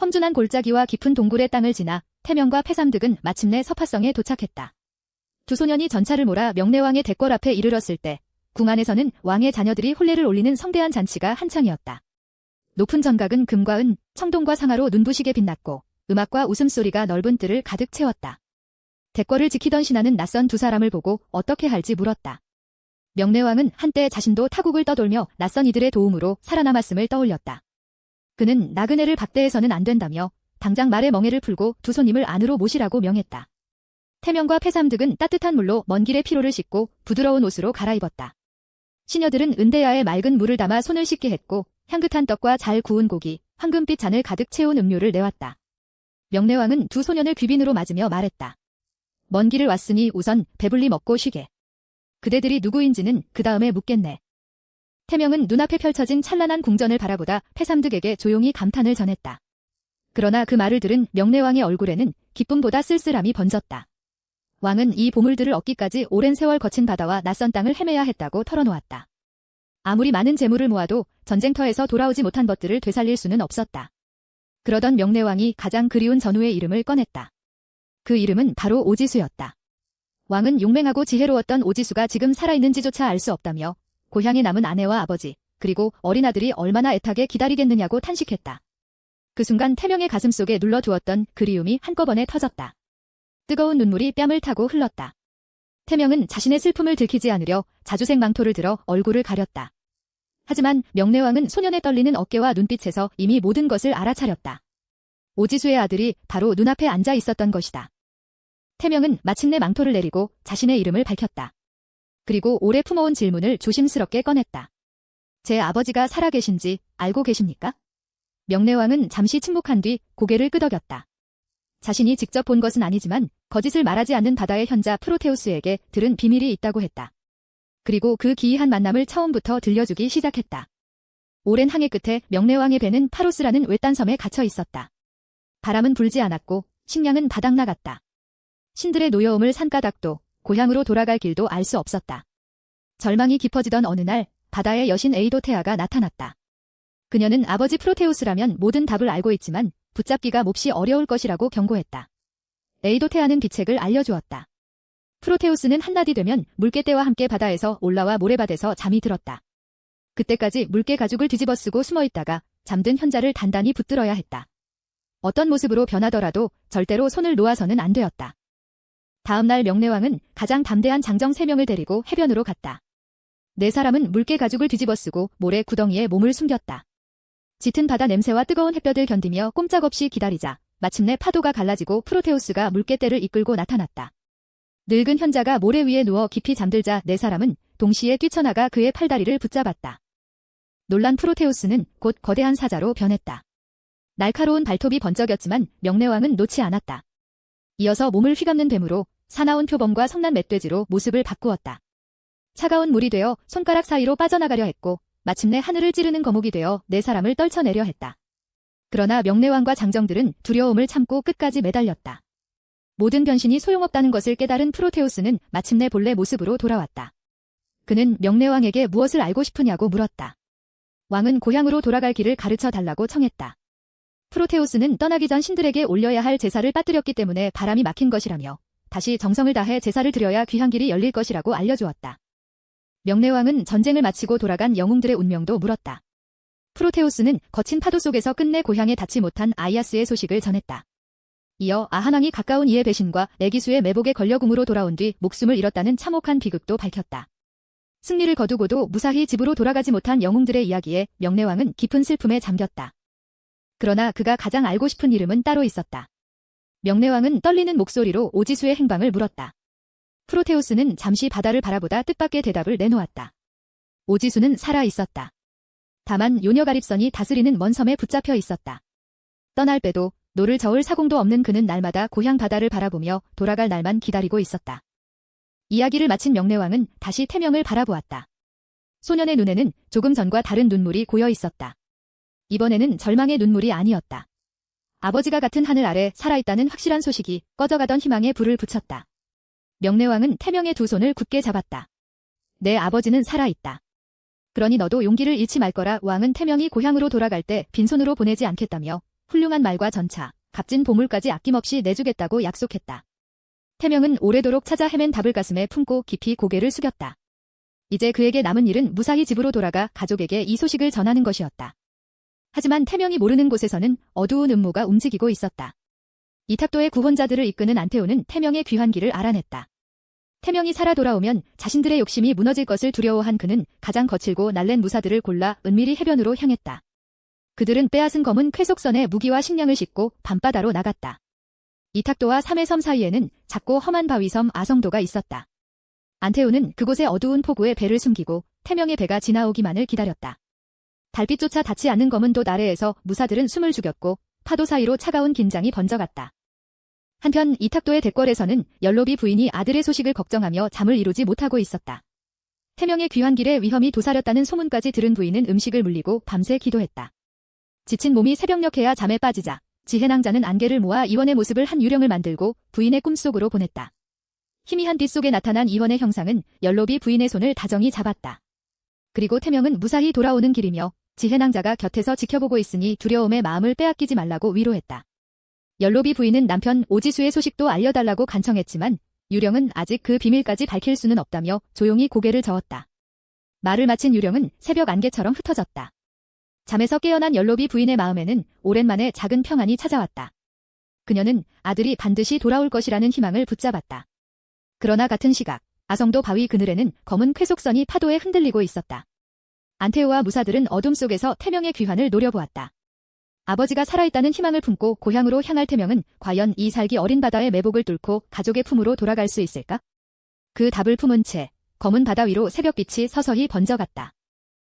험준한 골짜기와 깊은 동굴의 땅을 지나 태명과 패삼득은 마침내 서파성에 도착했다. 두 소년이 전차를 몰아 명례왕의 대궐 앞에 이르렀을 때 궁 안에서는 왕의 자녀들이 혼례를 올리는 성대한 잔치가 한창이었다. 높은 전각은 금과 은, 청동과 상아로 눈부시게 빛났고 음악과 웃음소리가 넓은 뜰을 가득 채웠다. 대궐을 지키던 신하는 낯선 두 사람을 보고 어떻게 할지 물었다. 명례왕은 한때 자신도 타국을 떠돌며 낯선 이들의 도움으로 살아남았음을 떠올렸다. 그는 나그네를 박대해서는 안 된다며 당장 말의 멍에를 풀고 두 손님을 안으로 모시라고 명했다. 태명과 패삼득은 따뜻한 물로 먼 길의 피로를 씻고 부드러운 옷으로 갈아입었다. 시녀들은 은대야에 맑은 물을 담아 손을 씻게 했고 향긋한 떡과 잘 구운 고기, 황금빛 잔을 가득 채운 음료를 내왔다. 명례왕은 두 소년을 귀빈으로 맞으며 말했다. 먼 길을 왔으니 우선 배불리 먹고 쉬게. 그대들이 누구인지는 그 다음에 묻겠네. 태명은 눈앞에 펼쳐진 찬란한 궁전을 바라보다 패삼득에게 조용히 감탄을 전했다. 그러나 그 말을 들은 명례왕의 얼굴에는 기쁨보다 쓸쓸함이 번졌다. 왕은 이 보물들을 얻기까지 오랜 세월 거친 바다와 낯선 땅을 헤매야 했다고 털어놓았다. 아무리 많은 재물을 모아도 전쟁터에서 돌아오지 못한 것들을 되살릴 수는 없었다. 그러던 명례왕이 가장 그리운 전우의 이름을 꺼냈다. 그 이름은 바로 오지수였다. 왕은 용맹하고 지혜로웠던 오지수가 지금 살아있는지조차 알 수 없다며 고향에 남은 아내와 아버지, 그리고 어린 아들이 얼마나 애타게 기다리겠느냐고 탄식했다. 그 순간 태명의 가슴속에 눌러두었던 그리움이 한꺼번에 터졌다. 뜨거운 눈물이 뺨을 타고 흘렀다. 태명은 자신의 슬픔을 들키지 않으려 자주색 망토를 들어 얼굴을 가렸다. 하지만 명례왕은 소년의 떨리는 어깨와 눈빛에서 이미 모든 것을 알아차렸다. 오지수의 아들이 바로 눈앞에 앉아 있었던 것이다. 태명은 마침내 망토를 내리고 자신의 이름을 밝혔다. 그리고 오래 품어온 질문을 조심스럽게 꺼냈다. 제 아버지가 살아계신지 알고 계십니까? 명례왕은 잠시 침묵한 뒤 고개를 끄덕였다. 자신이 직접 본 것은 아니지만 거짓을 말하지 않는 바다의 현자 프로테우스에게 들은 비밀이 있다고 했다. 그리고 그 기이한 만남을 처음부터 들려주기 시작했다. 오랜 항해 끝에 명례왕의 배는 파로스라는 외딴 섬에 갇혀 있었다. 바람은 불지 않았고 식량은 바닥나갔다. 신들의 노여움을 산까닭도 고향으로 돌아갈 길도 알 수 없었다. 절망이 깊어지던 어느 날 바다의 여신 에이도테아가 나타났다. 그녀는 아버지 프로테우스라면 모든 답을 알고 있지만 붙잡기가 몹시 어려울 것이라고 경고했다. 에이도테아는 비책을 알려주었다. 프로테우스는 한낮이 되면 물개떼와 함께 바다에서 올라와 모래밭에서 잠이 들었다. 그때까지 물개 가죽을 뒤집어 쓰고 숨어있다가 잠든 현자를 단단히 붙들어야 했다. 어떤 모습으로 변하더라도 절대로 손을 놓아서는 안 되었다. 다음 날 명례왕은 가장 담대한 장정 3명을 데리고 해변으로 갔다. 4사람은 물개 가죽을 뒤집어 쓰고 모래 구덩이에 몸을 숨겼다. 짙은 바다 냄새와 뜨거운 햇볕을 견디며 꼼짝없이 기다리자 마침내 파도가 갈라지고 프로테우스가 물개떼를 이끌고 나타났다. 늙은 현자가 모래 위에 누워 깊이 잠들자 4사람은 동시에 뛰쳐나가 그의 팔다리를 붙잡았다. 놀란 프로테우스는 곧 거대한 사자로 변했다. 날카로운 발톱이 번쩍였지만 명례왕은 놓지 않았다. 이어서 몸을 휘감는 뱀으로 사나운 표범과 성난 멧돼지로 모습을 바꾸었다. 차가운 물이 되어 손가락 사이로 빠져나가려 했고 마침내 하늘을 찌르는 거목이 되어 4사람을 떨쳐내려 했다. 그러나 명례왕과 장정들은 두려움을 참고 끝까지 매달렸다. 모든 변신이 소용없다는 것을 깨달은 프로테우스는 마침내 본래 모습으로 돌아왔다. 그는 명례왕에게 무엇을 알고 싶으냐고 물었다. 왕은 고향으로 돌아갈 길을 가르쳐 달라고 청했다. 프로테우스는 떠나기 전 신들에게 올려야 할 제사를 빠뜨렸기 때문에 바람이 막힌 것이라며 다시 정성을 다해 제사를 드려야 귀한 길이 열릴 것이라고 알려주었다. 명례왕은 전쟁을 마치고 돌아간 영웅들의 운명도 물었다. 프로테우스는 거친 파도 속에서 끝내 고향에 닿지 못한 아이아스의 소식을 전했다. 이어 아하낭이 가까운 이의 배신과 애기수의 매복에 걸려 궁으로 돌아온 뒤 목숨을 잃었다는 참혹한 비극도 밝혔다. 승리를 거두고도 무사히 집으로 돌아가지 못한 영웅들의 이야기에 명례왕은 깊은 슬픔에 잠겼다. 그러나 그가 가장 알고 싶은 이름은 따로 있었다. 명례왕은 떨리는 목소리로 오지수의 행방을 물었다. 프로테우스는 잠시 바다를 바라보다 뜻밖의 대답을 내놓았다. 오지수는 살아 있었다. 다만 요녀가립선이 다스리는 먼 섬에 붙잡혀 있었다. 떠날 빼도 노를 저을 사공도 없는 그는 날마다 고향 바다를 바라보며 돌아갈 날만 기다리고 있었다. 이야기를 마친 명례왕은 다시 태명을 바라보았다. 소년의 눈에는 조금 전과 다른 눈물이 고여 있었다. 이번에는 절망의 눈물이 아니었다. 아버지가 같은 하늘 아래 살아있다는 확실한 소식이 꺼져가던 희망에 불을 붙였다. 명례왕은 태명의 두 손을 굳게 잡았다. 내 아버지는 살아있다. 그러니 너도 용기를 잃지 말 거라. 왕은 태명이 고향으로 돌아갈 때 빈손으로 보내지 않겠다며 훌륭한 말과 전차, 값진 보물까지 아낌없이 내주겠다고 약속했다. 태명은 오래도록 찾아 헤맨 답을 가슴에 품고 깊이 고개를 숙였다. 이제 그에게 남은 일은 무사히 집으로 돌아가 가족에게 이 소식을 전하는 것이었다. 하지만 태명이 모르는 곳에서는 어두운 음모가 움직이고 있었다. 이탁도의 구원자들을 이끄는 안태호는 태명의 귀환 길을 알아냈다. 태명이 살아 돌아오면 자신들의 욕심이 무너질 것을 두려워한 그는 가장 거칠고 날랜 무사들을 골라 은밀히 해변으로 향했다. 그들은 빼앗은 검은 쾌속선에 무기와 식량을 싣고 밤바다로 나갔다. 이탁도와 삼해섬 사이에는 작고 험한 바위섬 아성도가 있었다. 안태우는 그곳의 어두운 포구에 배를 숨기고 태명의 배가 지나오기만을 기다렸다. 달빛조차 닿지 않는 검은 돛 아래에서 무사들은 숨을 죽였고 파도 사이로 차가운 긴장이 번져갔다. 한편 이탁도의 갯벌에서는 연로비 부인이 아들의 소식을 걱정하며 잠을 이루지 못하고 있었다. 태명의 귀환 길에 위험이 도사렸다는 소문까지 들은 부인은 음식을 물리고 밤새 기도했다. 지친 몸이 새벽녘에야 잠에 빠지자 지혜낭자는 안개를 모아 이원의 모습을 한 유령을 만들고 부인의 꿈속으로 보냈다. 희미한 빛 속에 나타난 이원의 형상은 연로비 부인의 손을 다정히 잡았다. 그리고 태명은 무사히 돌아오는 길이며 지혜낭자가 곁에서 지켜보고 있으니 두려움의 마음을 빼앗기지 말라고 위로했다. 연로비 부인은 남편 오지수의 소식도 알려달라고 간청했지만 유령은 아직 그 비밀까지 밝힐 수는 없다며 조용히 고개를 저었다. 말을 마친 유령은 새벽 안개처럼 흩어졌다. 잠에서 깨어난 연로비 부인의 마음에는 오랜만에 작은 평안이 찾아왔다. 그녀는 아들이 반드시 돌아올 것이라는 희망을 붙잡았다. 그러나 같은 시각 아성도 바위 그늘에는 검은 쾌속선이 파도에 흔들리고 있었다. 안태우와 무사들은 어둠 속에서 태명의 귀환을 노려보았다. 아버지가 살아있다는 희망을 품고 고향으로 향할 태명은 과연 이 살기 어린 바다의 매복을 뚫고 가족의 품으로 돌아갈 수 있을까? 그 답을 품은 채 검은 바다 위로 새벽빛이 서서히 번져갔다.